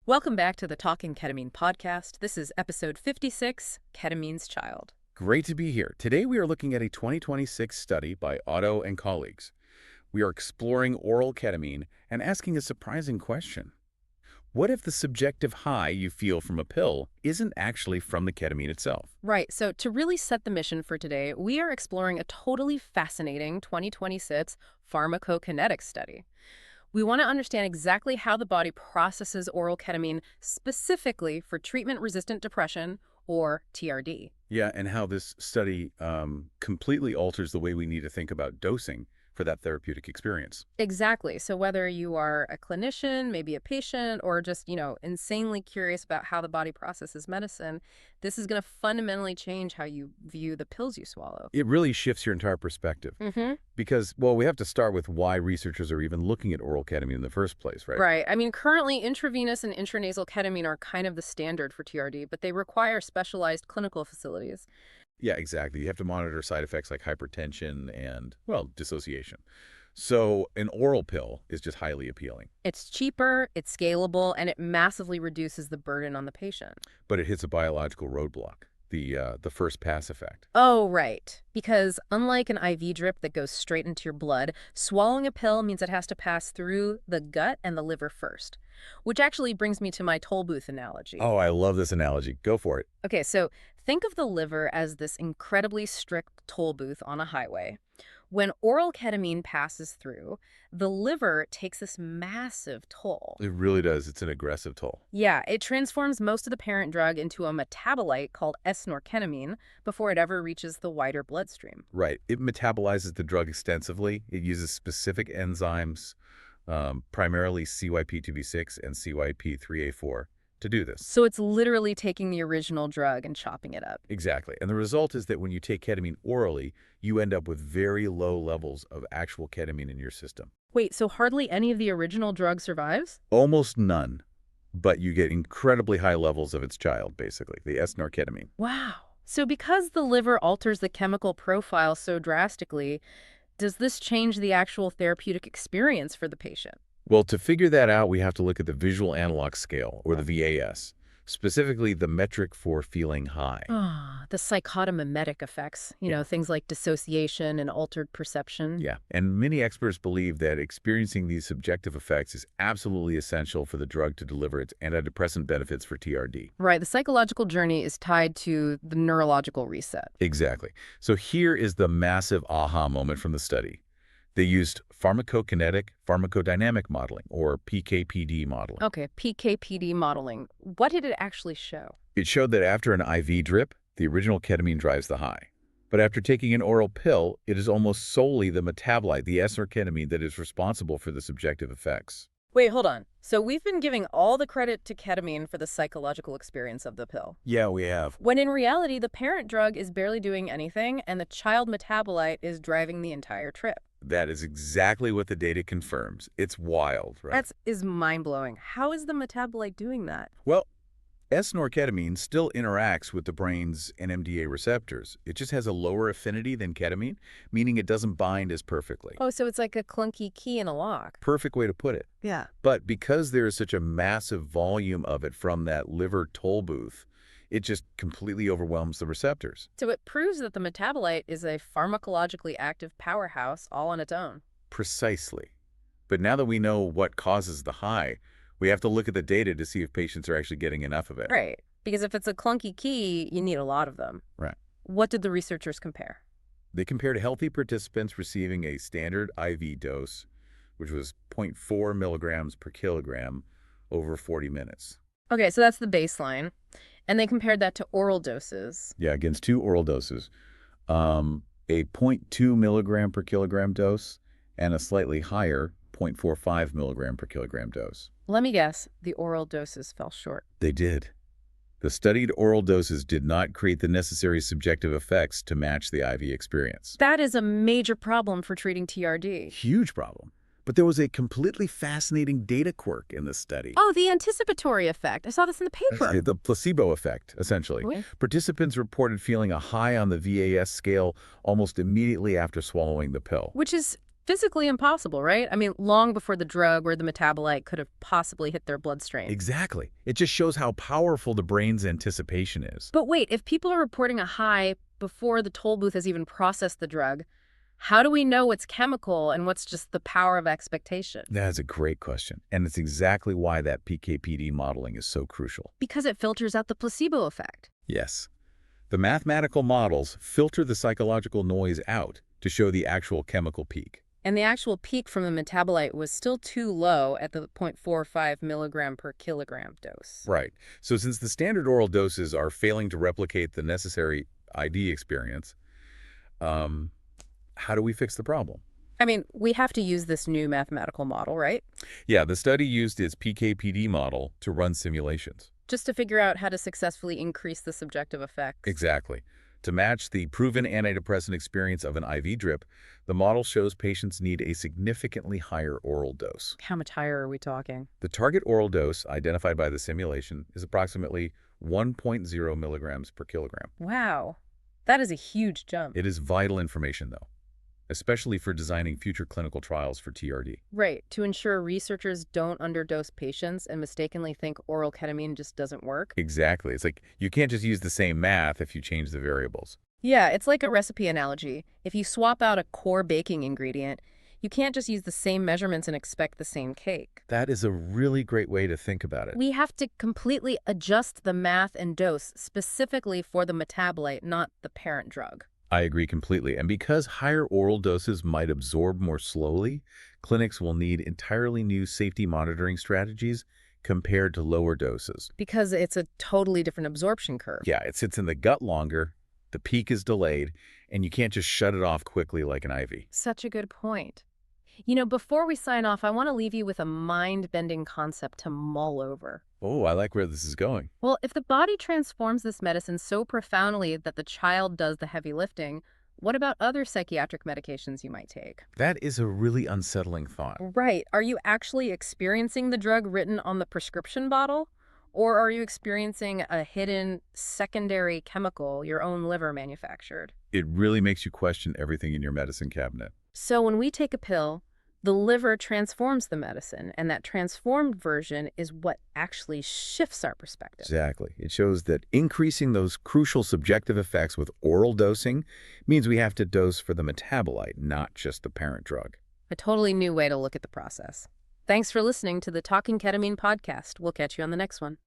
Welcome back to the Talking Ketamine podcast. This is episode 56, Ketamine's Child. Great to be here. Today we are looking at a 2026 study by Otto and colleagues. We are exploring oral ketamine and asking a surprising question. What if the subjective high you feel from a pill isn't actually from the ketamine itself? Right, so to really set the mission for today, we are exploring a totally fascinating 2026 pharmacokinetics study. We want to understand exactly how the body processes oral ketamine specifically for treatment-resistant depression, or TRD. Yeah, and how this study completely alters the way we need to think about dosing for that therapeutic experience. Exactly. So whether you are a clinician, maybe a patient, or just, insanely curious about how the body processes medicine, this is going to fundamentally change how you view the pills you swallow. It really shifts your entire perspective. Because, well, we have to start with why researchers are even looking at oral ketamine in the first place, right? Right. I mean, currently intravenous and intranasal ketamine are kind of the standard for TRD, but they require specialized clinical facilities. Yeah, exactly. You have to monitor side effects like hypertension and, well, dissociation. So an oral pill is just highly appealing. It's cheaper, it's scalable, and it massively reduces the burden on the patient. But it hits a biological roadblock, the first pass effect. Oh, right. Because unlike an IV drip that goes straight into your blood, swallowing a pill means it has to pass through the gut and the liver first. Which actually brings me to my toll booth analogy. Oh, I love this analogy. Go for it. Okay, so think of the liver as this incredibly strict toll booth on a highway. When oral ketamine passes through, the liver takes this massive toll. It really does. It's an aggressive toll. Yeah, it transforms most of the parent drug into a metabolite called S-norketamine before it ever reaches the wider bloodstream. Right. It metabolizes the drug extensively. It uses specific enzymes, primarily CYP2B6 and CYP3A4, to do this. So it's literally taking the original drug and chopping it up. Exactly. And the result is that when you take ketamine orally, you end up with very low levels of actual ketamine in your system. Wait, so hardly any of the original drug survives? Almost none, but you get incredibly high levels of its child, basically, the S-norketamine. Wow. So because the liver alters the chemical profile so drastically, does this change the actual therapeutic experience for the patient? Well, to figure that out, we have to look at the visual analog scale, or the VAS, specifically the metric for feeling high. The psychotomimetic effects, things like dissociation and altered perception. Yeah, and many experts believe that experiencing these subjective effects is absolutely essential for the drug to deliver its antidepressant benefits for TRD. Right, the psychological journey is tied to the neurological reset. Exactly. So here is the massive aha moment from the study. They used pharmacokinetic-Pharmacodynamic modeling, or PKPD modeling. Okay, PKPD modeling. What did it actually show? It showed that after an IV drip, the original ketamine drives the high. But after taking an oral pill, it is almost solely the metabolite, the S-norketamine, that is responsible for the subjective effects. Wait, hold on. So we've been giving all the credit to ketamine for the psychological experience of the pill. Yeah, we have. When in reality, the parent drug is barely doing anything, and the child metabolite is driving the entire trip. That is exactly what the data confirms. It's wild, right? That is mind-blowing. How is the metabolite doing that? Well, S-norketamine still interacts with the brain's NMDA receptors. It just has a lower affinity than ketamine, meaning it doesn't bind as perfectly. Oh, so it's like a clunky key in a lock. Perfect way to put it. Yeah. But because there is such a massive volume of it from that liver toll booth, it just completely overwhelms the receptors. So it proves that the metabolite is a pharmacologically active powerhouse all on its own. Precisely. But now that we know what causes the high, we have to look at the data to see if patients are actually getting enough of it. Right. Because if it's a clunky key, you need a lot of them. Right. What did the researchers compare? They compared healthy participants receiving a standard IV dose, which was 0.4 milligrams per kilogram over 40 minutes. Okay, so that's the baseline. And they compared that to oral doses. Yeah, against two oral doses. A 0.2 milligram per kilogram dose and a slightly higher 0.45 milligram per kilogram dose. Let me guess, the oral doses fell short. They did. The studied oral doses did not create the necessary subjective effects to match the IV experience. That is a major problem for treating TRD. Huge problem. But there was a completely fascinating data quirk in this study. Oh, the anticipatory effect. I saw this in the paper. The placebo effect, essentially. What? Participants reported feeling a high on the VAS scale almost immediately after swallowing the pill. Which is physically impossible, right? I mean, long before the drug or the metabolite could have possibly hit their bloodstream. Exactly. It just shows how powerful the brain's anticipation is. But wait, if people are reporting a high before the toll booth has even processed the drug, how do we know what's chemical and what's just the power of expectation? That's a great question. And it's exactly why that PKPD modeling is so crucial. Because it filters out the placebo effect. Yes. The mathematical models filter the psychological noise out to show the actual chemical peak. And the actual peak from the metabolite was still too low at the 0.45 milligram per kilogram dose. Right. So since the standard oral doses are failing to replicate the necessary ID experience, how do we fix the problem? I mean, we have to use this new mathematical model, right? Yeah, the study used its PKPD model to run simulations. Just to figure out how to successfully increase the subjective effects. Exactly. To match the proven antidepressant experience of an IV drip, the model shows patients need a significantly higher oral dose. How much higher are we talking? The target oral dose identified by the simulation is approximately 1.0 milligrams per kilogram. Wow. That is a huge jump. It is vital information, though, especially for designing future clinical trials for TRD. Right, to ensure researchers don't underdose patients and mistakenly think oral ketamine just doesn't work. Exactly. It's like you can't just use the same math if you change the variables. Yeah, it's like a recipe analogy. If you swap out a core baking ingredient, you can't just use the same measurements and expect the same cake. That is a really great way to think about it. We have to completely adjust the math and dose specifically for the metabolite, not the parent drug. I agree completely. And because higher oral doses might absorb more slowly, clinics will need entirely new safety monitoring strategies compared to lower doses. Because it's a totally different absorption curve. Yeah, it sits in the gut longer, the peak is delayed, and you can't just shut it off quickly like an IV. Such a good point. You know, before we sign off, I want to leave you with a mind-bending concept to mull over. Oh, I like where this is going. Well, if the body transforms this medicine so profoundly that the child does the heavy lifting, what about other psychiatric medications you might take? That is a really unsettling thought. Right. Are you actually experiencing the drug written on the prescription bottle? Or are you experiencing a hidden secondary chemical your own liver manufactured? It really makes you question everything in your medicine cabinet. So when we take a pill, the liver transforms the medicine, and that transformed version is what actually shifts our perspective. Exactly. It shows that increasing those crucial subjective effects with oral dosing means we have to dose for the metabolite, not just the parent drug. A totally new way to look at the process. Thanks for listening to the Talking Ketamine podcast. We'll catch you on the next one.